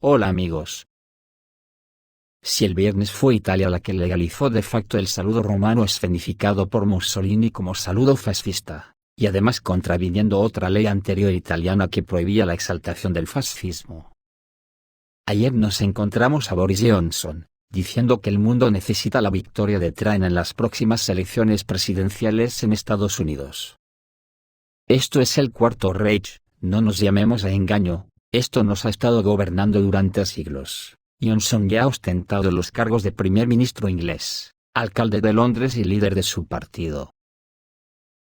Hola amigos. Si el viernes fue Italia la que legalizó de facto el saludo romano escenificado por Mussolini como saludo fascista, y además contraviniendo otra ley anterior italiana que prohibía la exaltación del fascismo. Ayer nos encontramos a Boris Johnson, diciendo que el mundo necesita la victoria de Trump en las próximas elecciones presidenciales en Estados Unidos. Esto es el Cuarto Reich, no nos llamemos a engaño, esto nos ha estado gobernando durante siglos. Johnson ya ha ostentado los cargos de primer ministro inglés, alcalde de Londres y líder de su partido.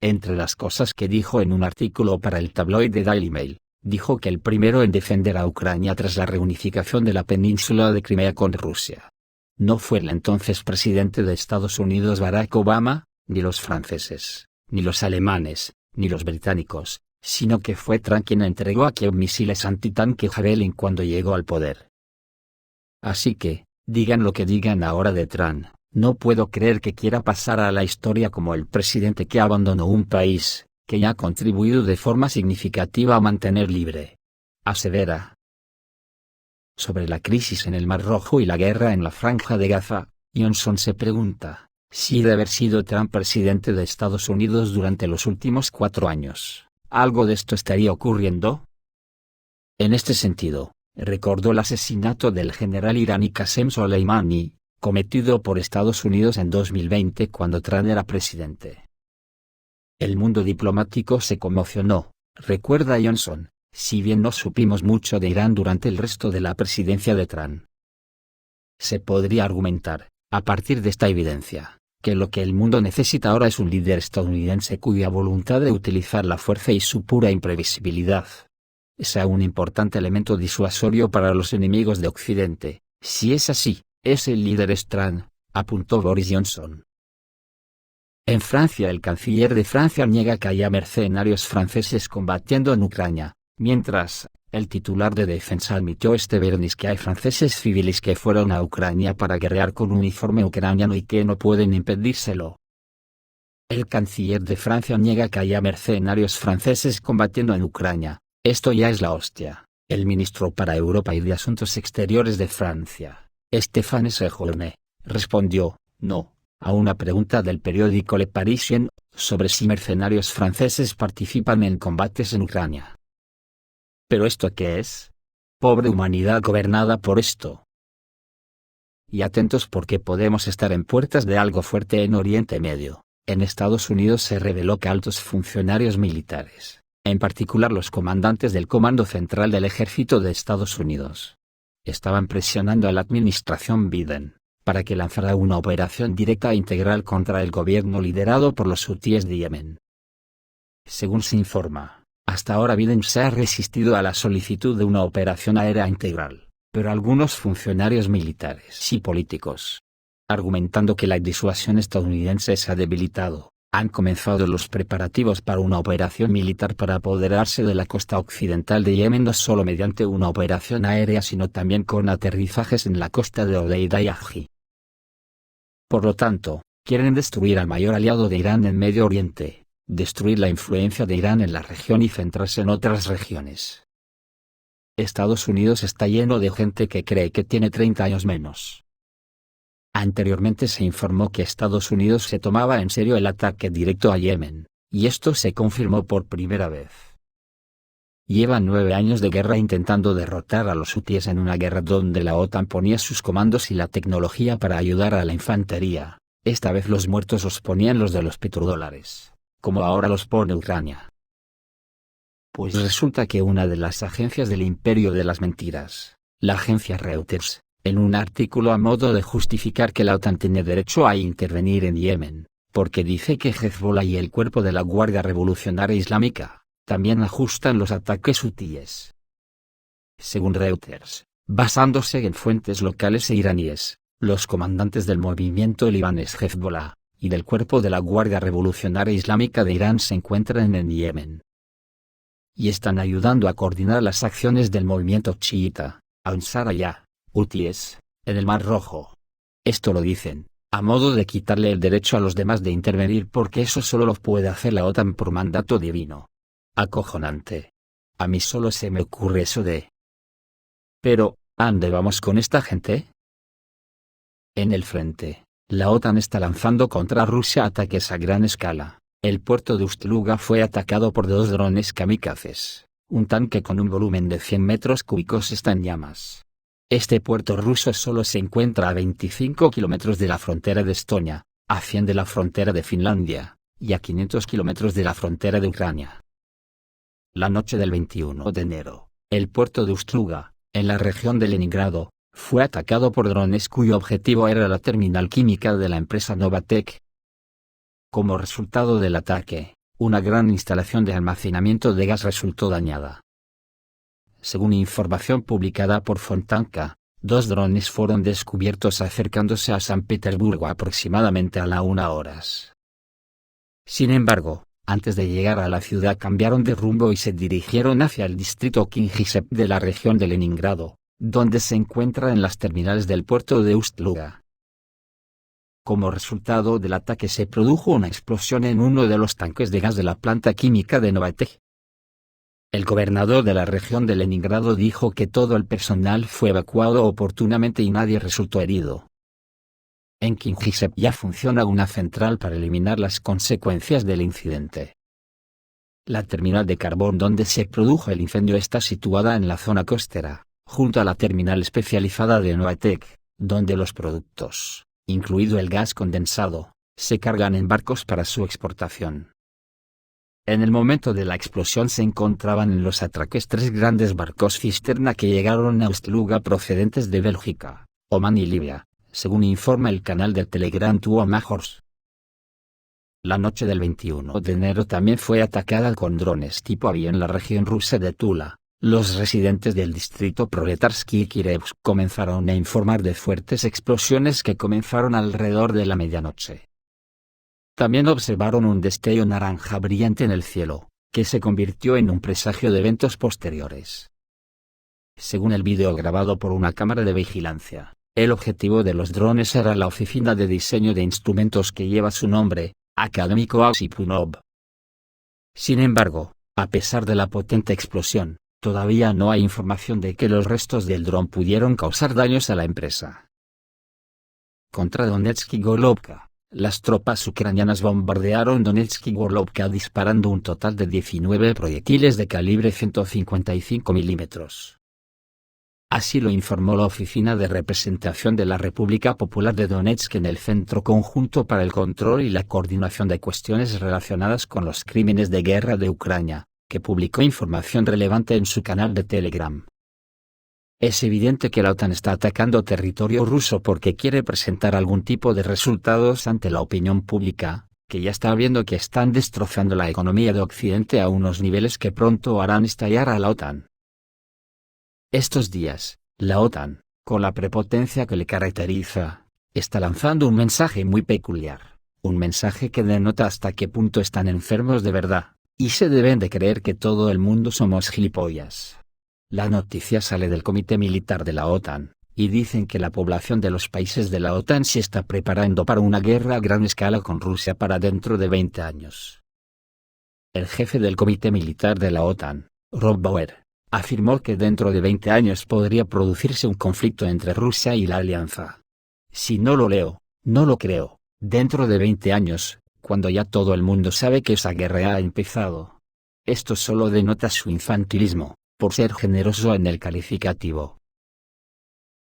Entre las cosas que dijo en un artículo para el tabloide Daily Mail, dijo que el primero en defender a Ucrania tras la reunificación de la península de Crimea con Rusia. No fue el entonces presidente de Estados Unidos Barack Obama, ni los franceses, ni los alemanes, ni los británicos, sino que fue Trump quien entregó a Kiev misiles antitanque Javelin cuando llegó al poder. Así que, digan lo que digan ahora de Trump, no puedo creer que quiera pasar a la historia como el presidente que abandonó un país, que ya ha contribuido de forma significativa a mantener libre. Asevera. Sobre la crisis en el Mar Rojo y la guerra en la Franja de Gaza, Johnson se pregunta, si de haber sido Trump presidente de Estados Unidos durante los últimos 4 años, ¿algo de esto estaría ocurriendo? En este sentido, recordó el asesinato del general iraní Qasem Soleimani, cometido por Estados Unidos en 2020 cuando Trump era presidente. El mundo diplomático se conmocionó, recuerda Johnson, si bien no supimos mucho de Irán durante el resto de la presidencia de Trump. Se podría argumentar, a partir de esta evidencia, que lo que el mundo necesita ahora es un líder estadounidense cuya voluntad de utilizar la fuerza y su pura imprevisibilidad sea un importante elemento disuasorio para los enemigos de Occidente. Si es así, ese líder es Trump, apuntó Boris Johnson. En Francia, el canciller de Francia niega que haya mercenarios franceses combatiendo en Ucrania, mientras, el titular de Defensa admitió este viernes que hay franceses civiles que fueron a Ucrania para guerrear con uniforme ucraniano y que no pueden impedírselo. El canciller de Francia niega que haya mercenarios franceses combatiendo en Ucrania. Esto ya es la hostia. El ministro para Europa y de Asuntos Exteriores de Francia, Stéphane Séjourné, respondió, no, a una pregunta del periódico Le Parisien, sobre si mercenarios franceses participan en combates en Ucrania. ¿Pero esto qué es? Pobre humanidad gobernada por esto. Y atentos porque podemos estar en puertas de algo fuerte en Oriente Medio. En Estados Unidos se reveló que altos funcionarios militares, en particular los comandantes del Comando Central del Ejército de Estados Unidos, estaban presionando a la administración Biden, para que lanzara una operación directa e integral contra el gobierno liderado por los hutíes de Yemen. Según se informa, hasta ahora Biden se ha resistido a la solicitud de una operación aérea integral, pero algunos funcionarios militares y políticos, argumentando que la disuasión estadounidense se ha debilitado, han comenzado los preparativos para una operación militar para apoderarse de la costa occidental de Yemen no solo mediante una operación aérea sino también con aterrizajes en la costa de Hodeida y Aji. Por lo tanto, quieren destruir al mayor aliado de Irán en Medio Oriente, destruir la influencia de Irán en la región y centrarse en otras regiones. Estados Unidos está lleno de gente que cree que tiene 30 años menos. Anteriormente se informó que Estados Unidos se tomaba en serio el ataque directo a Yemen, y esto se confirmó por primera vez. Llevan 9 años de guerra intentando derrotar a los hutíes en una guerra donde la OTAN ponía sus comandos y la tecnología para ayudar a la infantería. Esta vez los muertos los ponían los de los petrodólares, como ahora los pone Ucrania. Pues resulta que una de las agencias del imperio de las mentiras, la agencia Reuters, en un artículo a modo de justificar que la OTAN tiene derecho a intervenir en Yemen, porque dice que Hezbollah y el cuerpo de la Guardia Revolucionaria Islámica, también ajustan los ataques hutíes. Según Reuters, basándose en fuentes locales e iraníes, los comandantes del movimiento libanés Hezbollah, y del cuerpo de la Guardia Revolucionaria Islámica de Irán se encuentran en Yemen. Y están ayudando a coordinar las acciones del movimiento chiita, Ansar Allah, hutíes, en el Mar Rojo. Esto lo dicen, a modo de quitarle el derecho a los demás de intervenir porque eso solo lo puede hacer la OTAN por mandato divino. Acojonante. A mí solo se me ocurre eso de. Pero, ¿A dónde vamos con esta gente? En el frente, la OTAN está lanzando contra Rusia ataques a gran escala. El puerto de Ust-Luga fue atacado por 2 drones kamikazes. Un tanque con un volumen de 100 metros cúbicos está en llamas. Este puerto ruso solo se encuentra a 25 kilómetros de la frontera de Estonia, a 100 de la frontera de Finlandia, y a 500 kilómetros de la frontera de Ucrania. La noche del 21 de enero, el puerto de Ust-Luga, en la región de Leningrado, fue atacado por drones cuyo objetivo era la terminal química de la empresa Novatek. Como resultado del ataque, una gran instalación de almacenamiento de gas resultó dañada. Según información publicada por Fontanka, 2 drones fueron descubiertos acercándose a San Petersburgo aproximadamente a la 1 horas. Sin embargo, antes de llegar a la ciudad cambiaron de rumbo y se dirigieron hacia el distrito Kingisepp de la región de Leningrado, donde se encuentran las terminales del puerto de Ust-Luga. Como resultado del ataque se produjo una explosión en uno de los tanques de gas de la planta química de Novatek. El gobernador de la región de Leningrado dijo que todo el personal fue evacuado oportunamente y nadie resultó herido. En Kingisepp ya funciona una central para eliminar las consecuencias del incidente. La terminal de carbón donde se produjo el incendio está situada en la zona costera, junto a la terminal especializada de Novatek, donde los productos, incluido el gas condensado, se cargan en barcos para su exportación. En el momento de la explosión se encontraban en los atraques 3 grandes barcos cisterna que llegaron a Ust-Luga procedentes de Bélgica, Omán y Libia, según informa el canal de Telegram Two Majors. La noche del 21 de enero también fue atacada con drones tipo avión en la región rusa de Tula. Los residentes del distrito Proletarsky Kirevsk comenzaron a informar de fuertes explosiones que comenzaron alrededor de la medianoche. También observaron un destello naranja brillante en el cielo, que se convirtió en un presagio de eventos posteriores. Según el vídeo grabado por una cámara de vigilancia, el objetivo de los drones era la oficina de diseño de instrumentos que lleva su nombre, Académico Osipunov. Sin embargo, a pesar de la potente explosión, todavía no hay información de que los restos del dron pudieron causar daños a la empresa. Contra Donetsk y Golovka, las tropas ucranianas bombardearon Donetsk y Golovka disparando un total de 19 proyectiles de calibre 155 milímetros. Así lo informó la Oficina de Representación de la República Popular de Donetsk en el Centro Conjunto para el Control y la Coordinación de Cuestiones Relacionadas con los Crímenes de Guerra de Ucrania, que publicó información relevante en su canal de Telegram. Es evidente que la OTAN está atacando territorio ruso porque quiere presentar algún tipo de resultados ante la opinión pública, que ya está viendo que están destrozando la economía de Occidente a unos niveles que pronto harán estallar a la OTAN. Estos días, la OTAN, con la prepotencia que le caracteriza, está lanzando un mensaje muy peculiar, un mensaje que denota hasta qué punto están enfermos de verdad, y se deben de creer que todo el mundo somos gilipollas. La noticia sale del Comité Militar de la OTAN, y dicen que la población de los países de la OTAN se está preparando para una guerra a gran escala con Rusia para dentro de 20 años. El jefe del Comité Militar de la OTAN, Rob Bauer, afirmó que dentro de 20 años podría producirse un conflicto entre Rusia y la alianza. Si no lo leo, no lo creo, dentro de 20 años, cuando ya todo el mundo sabe que esa guerra ha empezado. Esto solo denota su infantilismo, por ser generoso en el calificativo.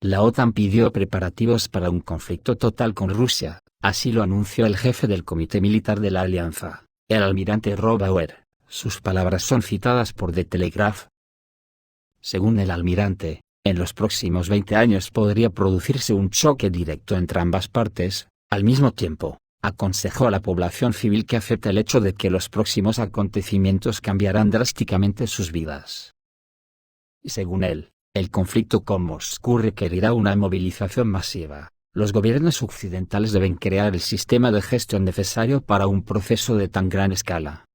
La OTAN pidió preparativos para un conflicto total con Rusia, así lo anunció el jefe del Comité Militar de la Alianza, el almirante Rob Bauer. Sus palabras son citadas por The Telegraph. Según el almirante, en los próximos 20 años podría producirse un choque directo entre ambas partes. Al mismo tiempo, aconsejó a la población civil que acepte el hecho de que los próximos acontecimientos cambiarán drásticamente sus vidas. Según él, el conflicto con Moscú requerirá una movilización masiva. Los gobiernos occidentales deben crear el sistema de gestión necesario para un proceso de tan gran escala.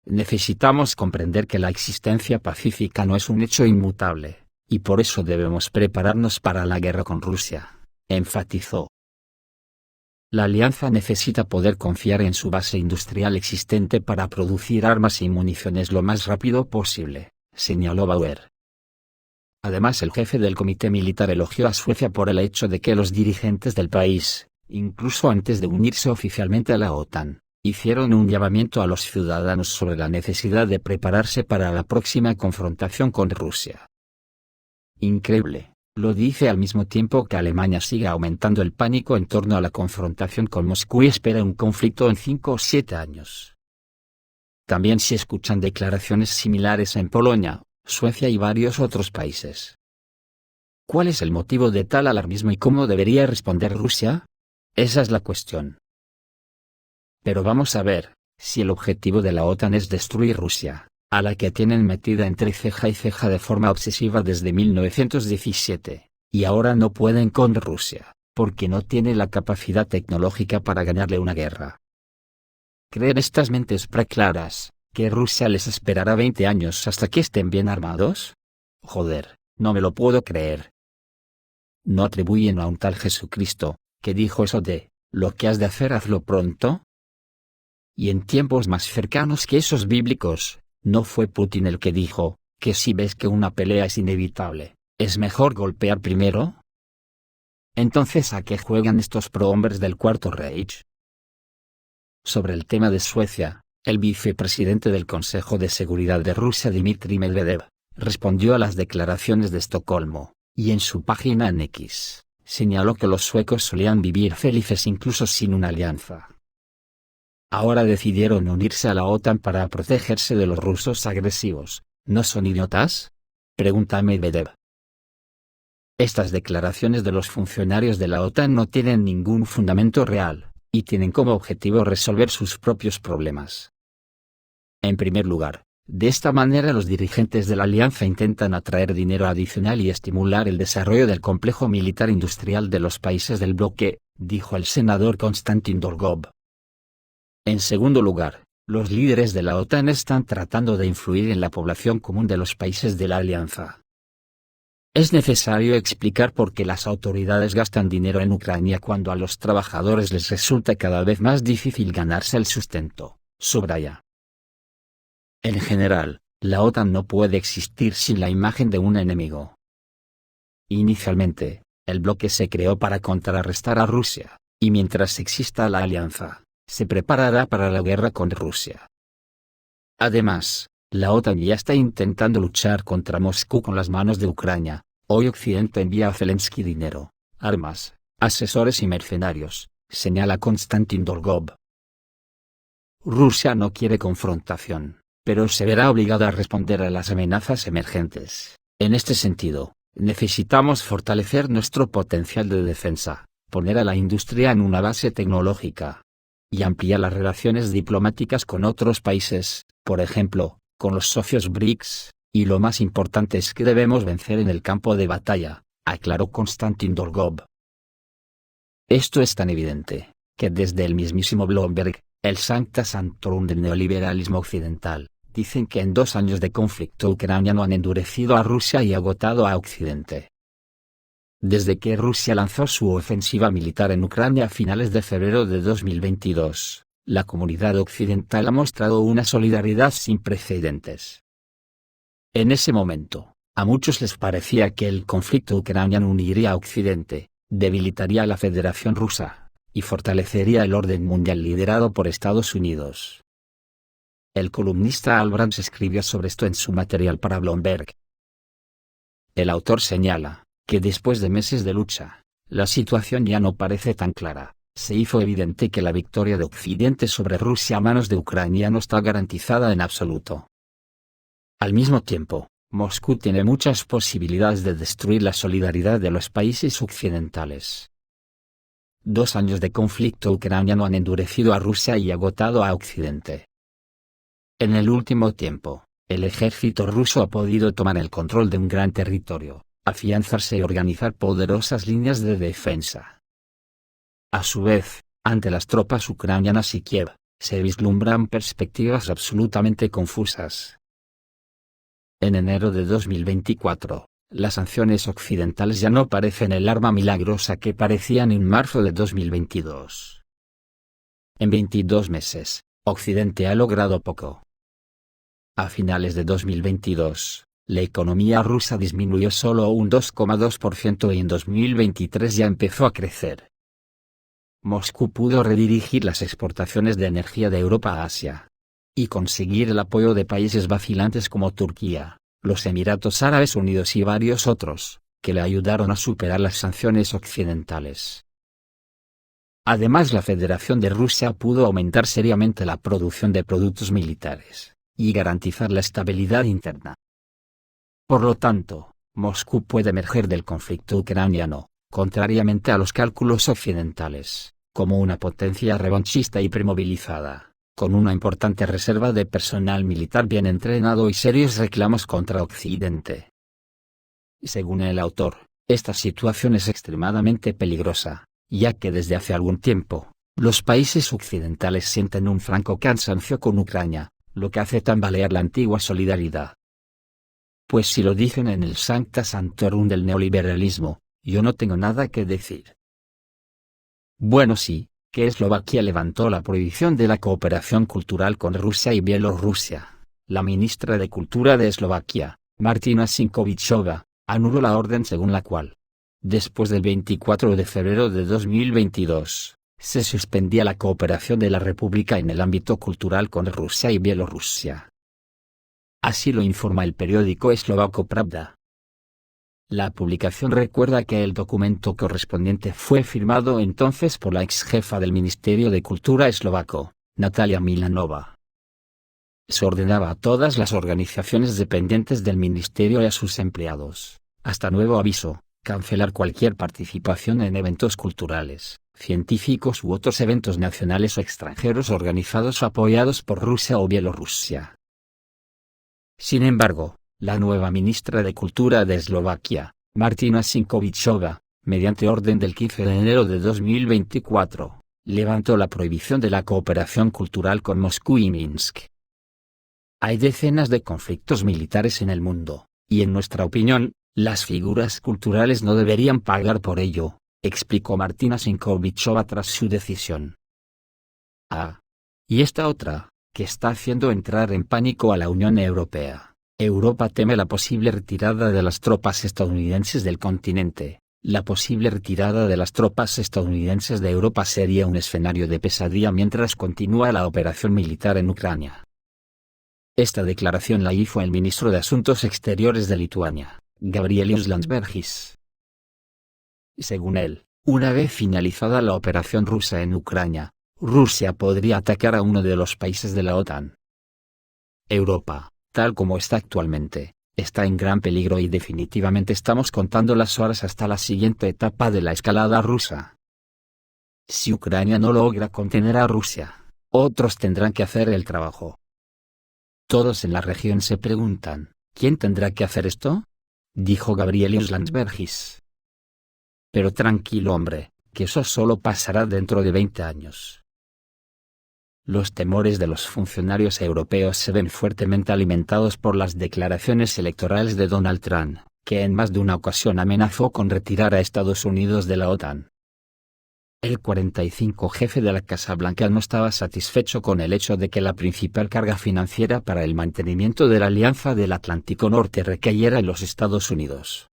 Necesitamos comprender que la existencia pacífica no es un hecho inmutable, y por eso debemos prepararnos para la guerra con Rusia, enfatizó. La alianza necesita poder confiar en su base industrial existente para producir armas y municiones lo más rápido posible, señaló Bauer. Además, el jefe del comité militar elogió a Suecia por el hecho de que los dirigentes del país, incluso antes de unirse oficialmente a la OTAN, hicieron un llamamiento a los ciudadanos sobre la necesidad de prepararse para la próxima confrontación con Rusia. Increíble, lo dice al mismo tiempo que Alemania sigue aumentando el pánico en torno a la confrontación con Moscú y espera un conflicto en 5 o 7 años. También se escuchan declaraciones similares en Polonia, Suecia y varios otros países. ¿Cuál es el motivo de tal alarmismo y cómo debería responder Rusia? Esa es la cuestión. Pero vamos a ver, si el objetivo de la OTAN es destruir Rusia, a la que tienen metida entre ceja y ceja de forma obsesiva desde 1917, y ahora no pueden con Rusia, porque no tiene la capacidad tecnológica para ganarle una guerra. ¿Creen estas mentes preclaras que Rusia les esperará 20 años hasta que estén bien armados? Joder, no me lo puedo creer. ¿No atribuyen a un tal Jesucristo, que dijo eso de, lo que has de hacer hazlo pronto? Y en tiempos más cercanos que esos bíblicos, ¿no fue Putin el que dijo, que si ves que una pelea es inevitable, es mejor golpear primero? Entonces, ¿a qué juegan estos prohombres del Cuarto Reich? Sobre el tema de Suecia, el vicepresidente del Consejo de Seguridad de Rusia Dmitry Medvedev, respondió a las declaraciones de Estocolmo, y en su página en X, señaló que los suecos solían vivir felices incluso sin una alianza. Ahora decidieron unirse a la OTAN para protegerse de los rusos agresivos, ¿no son idiotas?, pregunta Medvedev. Estas declaraciones de los funcionarios de la OTAN no tienen ningún fundamento real, y tienen como objetivo resolver sus propios problemas. En primer lugar, de esta manera los dirigentes de la alianza intentan atraer dinero adicional y estimular el desarrollo del complejo militar industrial de los países del bloque, dijo el senador Konstantin Dolgov. En segundo lugar, los líderes de la OTAN están tratando de influir en la población común de los países de la alianza. Es necesario explicar por qué las autoridades gastan dinero en Ucrania cuando a los trabajadores les resulta cada vez más difícil ganarse el sustento, subraya. En general, la OTAN no puede existir sin la imagen de un enemigo. Inicialmente, el bloque se creó para contrarrestar a Rusia, y mientras exista la alianza, se preparará para la guerra con Rusia. Además, la OTAN ya está intentando luchar contra Moscú con las manos de Ucrania. Hoy Occidente envía a Zelensky dinero, armas, asesores y mercenarios, señala Konstantin Dolgov. Rusia no quiere confrontación, pero se verá obligada a responder a las amenazas emergentes. En este sentido, necesitamos fortalecer nuestro potencial de defensa, poner a la industria en una base tecnológica, y ampliar las relaciones diplomáticas con otros países, por ejemplo, con los socios BRICS, y lo más importante es que debemos vencer en el campo de batalla, aclaró Konstantin Dolgov. Esto es tan evidente, que desde el mismísimo Bloomberg, el Sancta Sanctorum del neoliberalismo occidental, dicen que en 2 años de conflicto ucraniano han endurecido a Rusia y agotado a Occidente. Desde que Rusia lanzó su ofensiva militar en Ucrania a finales de febrero de 2022, la comunidad occidental ha mostrado una solidaridad sin precedentes. En ese momento, a muchos les parecía que el conflicto ucraniano uniría a Occidente, debilitaría a la Federación Rusa, y fortalecería el orden mundial liderado por Estados Unidos. El columnista Al Brands escribió sobre esto en su material para Bloomberg. El autor señala que después de meses de lucha, la situación ya no parece tan clara. Se hizo evidente que la victoria de Occidente sobre Rusia a manos de Ucrania no está garantizada en absoluto. Al mismo tiempo, Moscú tiene muchas posibilidades de destruir la solidaridad de los países occidentales. 2 años de conflicto ucraniano han endurecido a Rusia y agotado a Occidente. En el último tiempo, el ejército ruso ha podido tomar el control de un gran territorio, afianzarse y organizar poderosas líneas de defensa. A su vez, ante las tropas ucranianas y Kiev, se vislumbran perspectivas absolutamente confusas. En enero de 2024, las sanciones occidentales ya no parecen el arma milagrosa que parecían en marzo de 2022. En 22 meses, Occidente ha logrado poco. A finales de 2022, la economía rusa disminuyó solo un 2,2% y en 2023 ya empezó a crecer. Moscú pudo redirigir las exportaciones de energía de Europa a Asia y conseguir el apoyo de países vacilantes como Turquía, los Emiratos Árabes Unidos y varios otros, que le ayudaron a superar las sanciones occidentales. Además, la Federación de Rusia pudo aumentar seriamente la producción de productos militares y garantizar la estabilidad interna. Por lo tanto, Moscú puede emerger del conflicto ucraniano, contrariamente a los cálculos occidentales, como una potencia revanchista y premovilizada, con una importante reserva de personal militar bien entrenado y serios reclamos contra Occidente. Según el autor, esta situación es extremadamente peligrosa, ya que desde hace algún tiempo, los países occidentales sienten un franco cansancio con Ucrania, lo que hace tambalear la antigua solidaridad. Pues si lo dicen en el Sancta Sanctorum del neoliberalismo, yo no tengo nada que decir. Bueno, sí, que Eslovaquia levantó la prohibición de la cooperación cultural con Rusia y Bielorrusia. La ministra de Cultura de Eslovaquia, Martina Sinkovičová, anuló la orden según la cual, después del 24 de febrero de 2022, se suspendía la cooperación de la República en el ámbito cultural con Rusia y Bielorrusia. Así lo informa el periódico eslovaco Pravda. La publicación recuerda que el documento correspondiente fue firmado entonces por la ex jefa del Ministerio de Cultura eslovaco, Natalia Milanova. Se ordenaba a todas las organizaciones dependientes del ministerio y a sus empleados, hasta nuevo aviso, cancelar cualquier participación en eventos culturales, científicos u otros eventos nacionales o extranjeros organizados o apoyados por Rusia o Bielorrusia. Sin embargo, la nueva ministra de Cultura de Eslovaquia, Martina Sinkovičová, mediante orden del 15 de enero de 2024, levantó la prohibición de la cooperación cultural con Moscú y Minsk. Hay decenas de conflictos militares en el mundo, y en nuestra opinión, las figuras culturales no deberían pagar por ello, explicó Martina Sinkovičová tras su decisión. Y esta otra, que está haciendo entrar en pánico a la Unión Europea. Europa teme la posible retirada de las tropas estadounidenses del continente. La posible retirada de las tropas estadounidenses de Europa sería un escenario de pesadilla mientras continúa la operación militar en Ucrania. Esta declaración la hizo el ministro de Asuntos Exteriores de Lituania, Gabrielius Landsbergis. Según él, una vez finalizada la operación rusa en Ucrania, Rusia podría atacar a uno de los países de la OTAN. Europa, tal como está actualmente, está en gran peligro y definitivamente estamos contando las horas hasta la siguiente etapa de la escalada rusa. Si Ucrania no logra contener a Rusia, otros tendrán que hacer el trabajo. Todos en la región se preguntan, ¿quién tendrá que hacer esto?, dijo Gabrielius Landsbergis. Pero tranquilo, hombre, que eso solo pasará dentro de 20 años. Los temores de los funcionarios europeos se ven fuertemente alimentados por las declaraciones electorales de Donald Trump, que en más de una ocasión amenazó con retirar a Estados Unidos de la OTAN. El 45 jefe de la Casa Blanca no estaba satisfecho con el hecho de que la principal carga financiera para el mantenimiento de la Alianza del Atlántico Norte recayera en los Estados Unidos.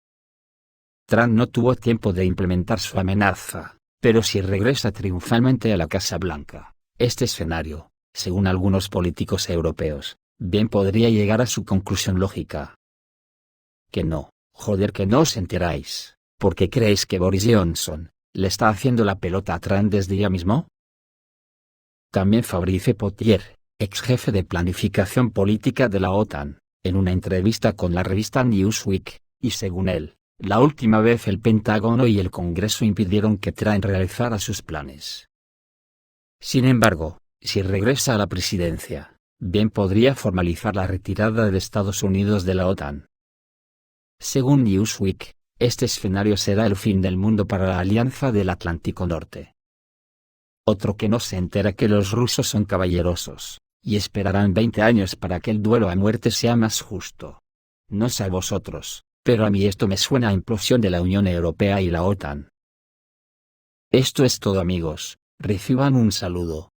Trump no tuvo tiempo de implementar su amenaza, pero si regresa triunfalmente a la Casa Blanca, este escenario, según algunos políticos europeos, bien podría llegar a su conclusión lógica. Que no, joder, que no os enteráis, ¿porque creéis que Boris Johnson le está haciendo la pelota a Trump desde ya mismo? También Fabrice Potier, ex jefe de planificación política de la OTAN, en una entrevista con la revista Newsweek, y según él, la última vez el Pentágono y el Congreso impidieron que Trump realizara sus planes. Sin embargo, si regresa a la presidencia, bien podría formalizar la retirada de Estados Unidos de la OTAN. Según Newsweek, este escenario será el fin del mundo para la Alianza del Atlántico Norte. Otro que no se entera que los rusos son caballerosos, y esperarán 20 años para que el duelo a muerte sea más justo. No sé a vosotros, pero a mí esto me suena a implosión de la Unión Europea y la OTAN. Esto es todo, amigos. Reciban un saludo.